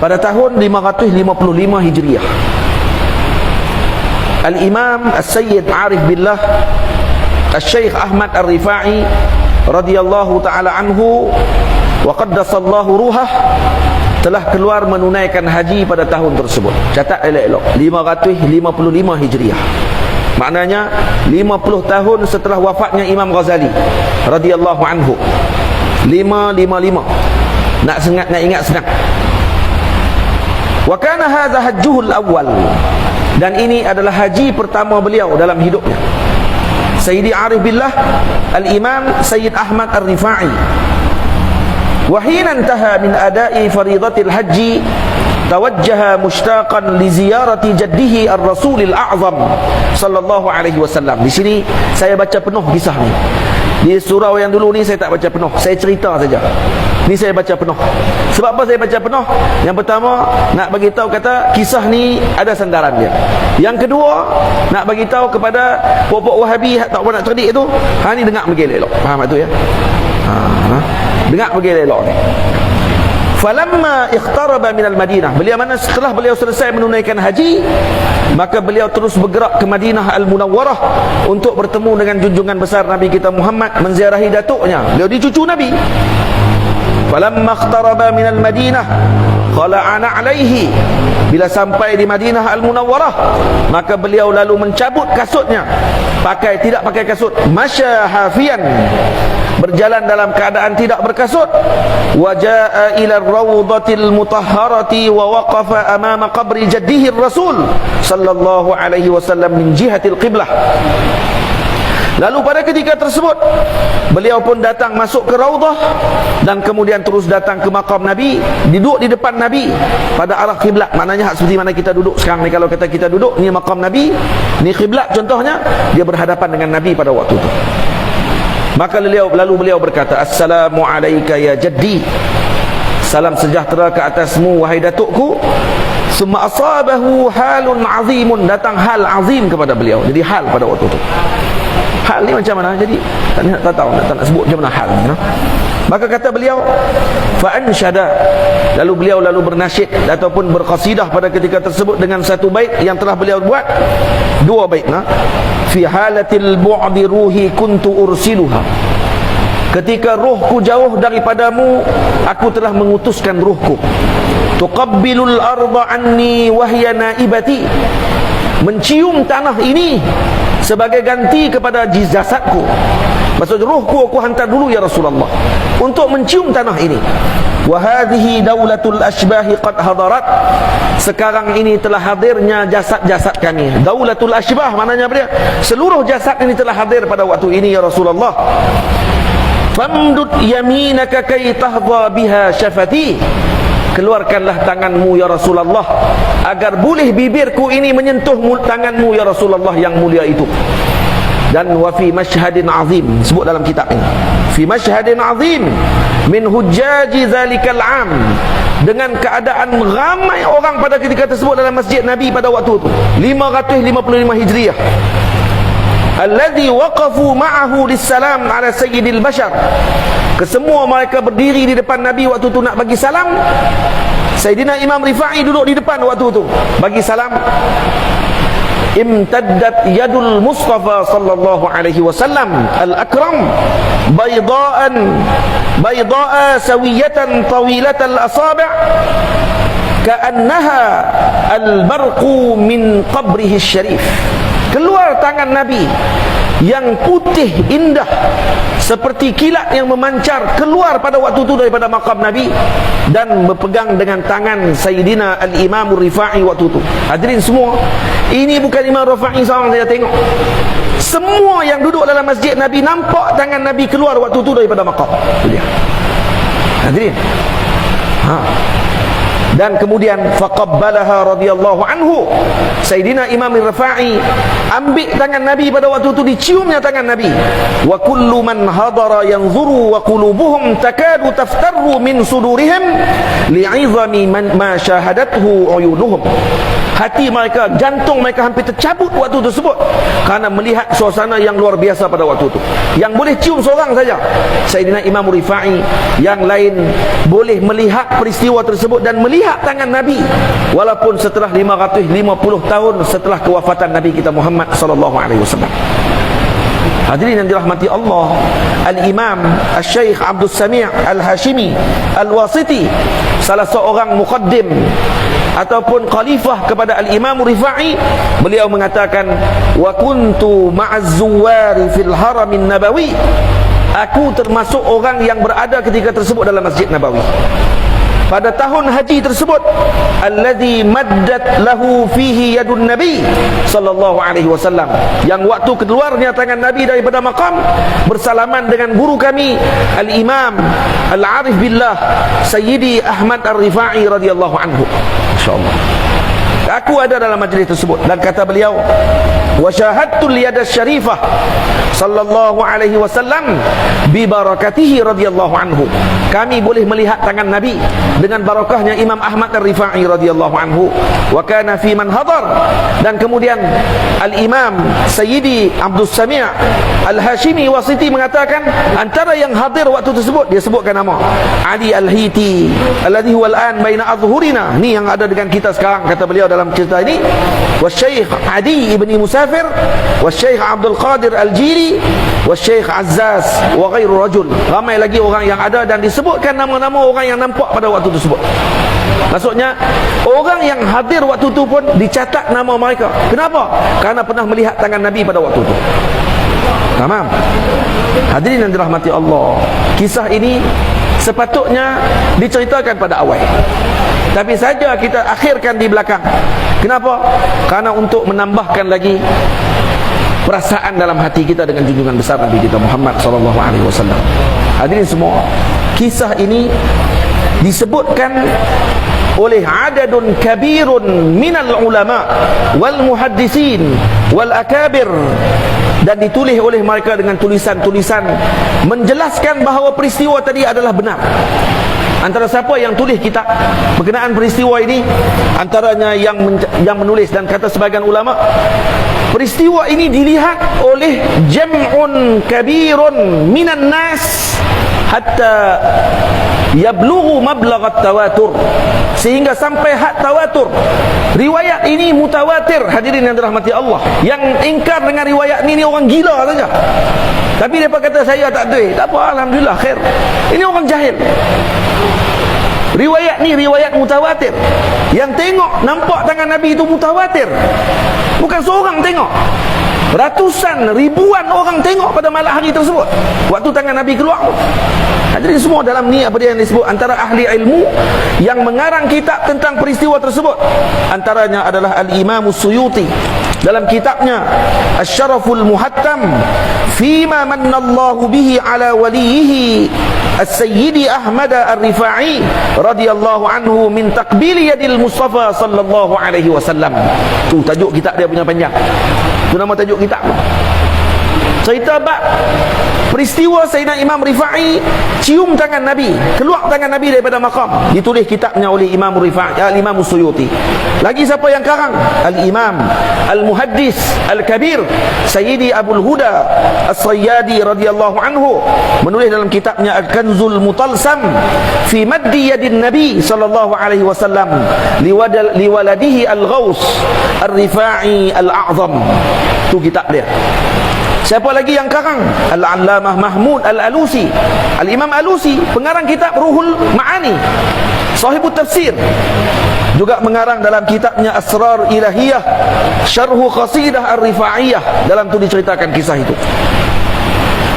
pada tahun 555 Hijriah. Al-Imam As-Sayyid Arif Billah Al-Syeikh Ahmad Ar-Rifa'i radhiyallahu ta'ala anhu wa qaddasallahu ruhah telah keluar menunaikan haji pada tahun tersebut. Catat elok-elok, 555 Hijriah. Maknanya 50 tahun setelah wafatnya Imam Ghazali radhiyallahu anhu. 555. Nak ingat senang. Wa kana hadha hajjuhul awwal. Dan ini adalah haji pertama beliau dalam hidupnya. Sayyidi Arif Billah Al-Imam Sayyid Ahmad Ar-Rifa'i. Wa hina intaha min ada'i faridatil haji tawajjaha mushtaqan li ziyarati jaddihi ar-rasulil a'zam sallallahu alaihi wasallam. Di sini saya baca penuh kisah ni. Di surau yang dulu ni saya tak baca penuh, saya cerita saja. Ni saya baca penuh. Sebab apa saya baca penuh? Yang pertama, nak bagi tahu kata kisah ni ada sandaran dia. Yang kedua, nak bagi tahu kepada pokok Wahabi tak apa nak cerdik tu, ni dengar bagi elok. Faham tak tu ya? Dengar bagi elok ni. Falamma ikhtaraba minal Madinah, setelah beliau selesai menunaikan haji, maka beliau terus bergerak ke Madinah Al-Munawwarah untuk bertemu dengan junjungan besar Nabi kita Muhammad, menziarahi datuknya. Beliau dicucu Nabi. Falamma ikhtaraba minal Madinah khala'ana alaihi, bila sampai di Madinah Al-Munawwarah, maka beliau lalu mencabut kasutnya. Tidak pakai kasut, masya hafian, berjalan dalam keadaan tidak berkasut. Wa jaa ila ar-rawdatil mutahharati wa waqafa amama qabri jaddihi ar-rasul sallallahu alaihi wasallam min jihatil qiblah. Lalu pada ketika tersebut beliau pun datang masuk ke Raudah dan kemudian terus datang ke makam Nabi, duduk di depan Nabi pada arah kiblat. Maknanya seperti mana kita duduk sekarang ni. Kalau kita duduk, ni makam Nabi, ni kiblat contohnya, dia berhadapan dengan Nabi pada waktu itu. Maka lalu beliau berkata, assalamu alayka ya jaddi, salam sejahtera ke atasmu wahai datukku. Summa asabahu halun azimun, datang hal azim kepada beliau. Jadi hal pada waktu itu. Hal ni macam mana? Jadi tak tahu nak sebut macam mana hal ni, no? Maka kata beliau, fa ansyada, lalu beliau bernasyid ataupun berqasidah pada ketika tersebut dengan satu bait yang telah beliau buat, dua bait, nah. Fi halatil bu'di ruhi kuntu ursiluha, ketika ruhku jauh daripadamu, aku telah mengutuskan ruhku. Tuqabbilul arda anni wahya naibati, mencium tanah ini sebagai ganti kepada jasadku. Maksud ruhku aku hantar dulu ya Rasulullah untuk mencium tanah ini. Wa hadhihi daulatul ashbahi qad hadarat, sekarang ini telah hadirnya jasad-jasad kami. Daulatul ashbah maknanya apa dia? Seluruh jasad ini telah hadir pada waktu ini ya Rasulullah. Famdud yaminaka kay tahdha biha syafati, keluarkanlah tanganmu ya Rasulullah agar boleh bibirku ini menyentuh tanganmu ya Rasulullah yang mulia itu. Dan wa fi mashhadin azim, sebut dalam kitab ini, fi mashhadin azim min hujjaji zalikal am, dengan keadaan ramai orang pada ketika tersebut dalam masjid Nabi pada waktu itu 555 Hijriah, alladhi waqafu ma'ahu lissalam ala sayyidil bashar, kesemua mereka berdiri di depan Nabi waktu itu nak bagi salam. Sayyidina Imam Rifa'i duduk di depan waktu itu bagi salam. Imtaddat yadul Mustafa sallallahu alaihi wasallam al-akram bayda'a sawiyatan tawilatal asabi' ka'annaha al-barqu min qabrihi syarif. Keluar tangan Nabi yang putih indah seperti kilat yang memancar keluar pada waktu itu daripada makam Nabi, dan berpegang dengan tangan Sayyidina Al-Imam Rifa'i waktu itu. Hadirin semua, ini bukan Imam Rifa'i seorang saya tengok, semua yang duduk dalam masjid Nabi nampak tangan Nabi keluar waktu itu daripada makam. Itu dia. Hadirin. Dan kemudian faqabbalaha radhiyallahu anhu, Sayyidina Imam Rifa'i ambil tangan Nabi pada waktu itu, diciumnya tangan Nabi. Wa kullu man hadara yanzuru wa qulubuhum takadu taftarru min sudurihim li'izami ma syahadathu uyunuhum. Hati mereka, jantung mereka hampir tercabut waktu tersebut kerana melihat suasana yang luar biasa pada waktu itu. Yang boleh cium seorang saja Sayyidina Imam Rifa'i, yang lain boleh melihat peristiwa tersebut dan melihat melihat tangan Nabi walaupun setelah 550 tahun setelah kewafatan Nabi kita Muhammad sallallahu alaihi wasallam. Hadirin yang dirahmati Allah, Al-Imam Al-Syekh Abdul Sami' Al-Hashimi Al-Wasiti, salah seorang muqaddim ataupun khalifah kepada Al-Imam Rifa'i, beliau mengatakan, wa kuntu ma'az zuwari fil haramin nabawi, aku termasuk orang yang berada ketika tersebut dalam Masjid Nabawi pada tahun haji tersebut, allazi maddat lahu fihi yadun nabi sallallahu alaihi wasallam, yang waktu keluarnya tangan Nabi daripada maqam bersalaman dengan guru kami Al-Imam Al-Arif Billah Sayyidi Ahmad Ar-Rifa'i radhiyallahu anhu. Insyaallah aku ada dalam majlis tersebut, dan kata beliau, wa syahadtu liyadas syarifah sallallahu alaihi wasallam bi barakatihi radhiyallahu anhu, kami boleh melihat tangan Nabi dengan barakahnya Imam Ahmad Ar-Rifa'i radhiyallahu anhu. Wa kana fi man hadar, dan kemudian Al-Imam Sayyidi Abdul Sami' Al-Hashimi Wasiti mengatakan, antara yang hadir waktu tersebut, dia sebutkan nama Ali Al-Hiti alladhi huwa al-an baina adhhurina, ni yang ada dengan kita sekarang, kata beliau dalam cerita ini, wa Syekh Adi ibni Musafir, wa Syekh Abdul Qadir Al-Jili, wa Syekh Azzaz, wa ghairu rajul. Ramai lagi orang yang ada, dan disebutkan nama-nama orang yang nampak pada waktu tersebut. Maksudnya orang yang hadir waktu itu pun dicatat nama mereka. Kenapa? Karena pernah melihat tangan Nabi pada waktu itu. Tamam. Hadirin yang dirahmati Allah, kisah ini sepatutnya diceritakan pada awal, tapi saja kita akhirkan di belakang. Kenapa? Karena untuk menambahkan lagi perasaan dalam hati kita dengan junjungan besar Nabi kita Muhammad sallallahu alaihi wasallam. Hadirin semua, kisah ini disebutkan oleh adadun kabirun minal ulama wal muhaddisin wal akabir, dan ditulis oleh mereka dengan tulisan-tulisan menjelaskan bahawa peristiwa tadi adalah benar. Antara siapa yang tulis kitab berkenaan peristiwa ini? Antaranya yang menulis, dan kata sebagian ulama, peristiwa ini dilihat oleh jam'un kabirun minan nas hatta yablughu mablaghat tawatur, sehingga sampai had tawatur. Riwayat ini mutawatir. Hadirin yang dirahmati Allah, yang ingkar dengan riwayat ini orang gila saja. Tapi mereka kata saya tak ada, tak apa, alhamdulillah khair. Ini orang jahil. Riwayat ni riwayat mutawatir. Yang tengok nampak tangan Nabi itu mutawatir. Bukan seorang tengok, ratusan, ribuan orang tengok pada malam hari tersebut waktu tangan Nabi keluar. Hadirin semua, dalam ni apa dia yang disebut antara ahli ilmu yang mengarang kitab tentang peristiwa tersebut, antaranya adalah Al-Imam Suyuti dalam kitabnya Asy-Syaraful Muhattam fima mannallahu bihi ala walihi As-Sayyidi Ahmad Ar-Rifa'i radhiyallahu anhu min taqbil yadil Mustafa sallallahu alaihi wasallam. Tu tajuk kitab dia punya panjang. Tu nama tajuk kitab. Cerita bab peristiwa Sayyidina Imam Rifa'i cium tangan Nabi, keluar tangan Nabi daripada maqam. Ditulis kitabnya oleh Imam Rifa'i, Al-Imam Suyuti. Lagi siapa yang karang? Al-Imam Al-Muhaddis Al-Kabir Sayyidi Abul Huda As-Sayyadi radhiyallahu anhu menulis dalam kitabnya Al-Kanzul Mutalsam fi maddi yadin Nabi sallallahu alaihi wasallam liwaladihi Al-Ghaus Ar-Rifa'i Al-A'zam. Tu kitab dia. Siapa lagi yang karang? Al-Allamah Mahmud Al-Alusi, Al-Imam Alusi, pengarang kitab Ruhul Ma'ani, sahibut tafsir, juga mengarang dalam kitabnya Asrar Ilahiyah Syarhu Qasidah Ar-Rifa'iyah. Dalam tu diceritakan kisah itu.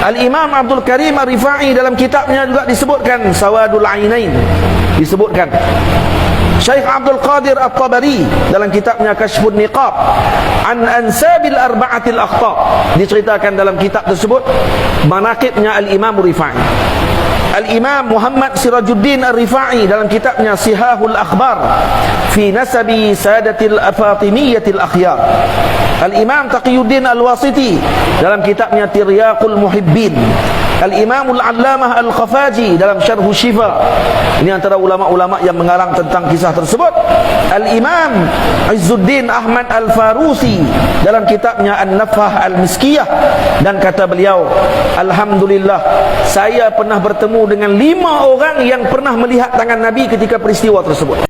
Al-Imam Abdul Karim Ar-Rifa'i dalam kitabnya juga disebutkan Sawadul Ainain, disebutkan. Syekh Abdul Qadir At-Tabari dalam kitabnya Kashfun Niqab an Ansabil Arba'atil Akhta, diceritakan dalam kitab tersebut manaqibnya Al-Imam Rifa'i. Al-Imam Muhammad Sirajuddin Ar-Rifa'i dalam kitabnya Sihahul Akhbar fi nasabi sadatil Fatimiyatil Akhyar. Al-Imam Taqiyuddin Al-Wasiti dalam kitabnya Tiryaqul Muhibbin. Al-Imam Al-Allamah Al-Khafaji dalam Syarhu Syifa. Ini antara ulama-ulama yang mengarang tentang kisah tersebut. Al-Imam Izzuddin Ahmad Al-Farusi dalam kitabnya An-Nafhah Al-Miskiyah, dan kata beliau, alhamdulillah, saya pernah bertemu dengan 5 orang yang pernah melihat tangan Nabi ketika peristiwa tersebut.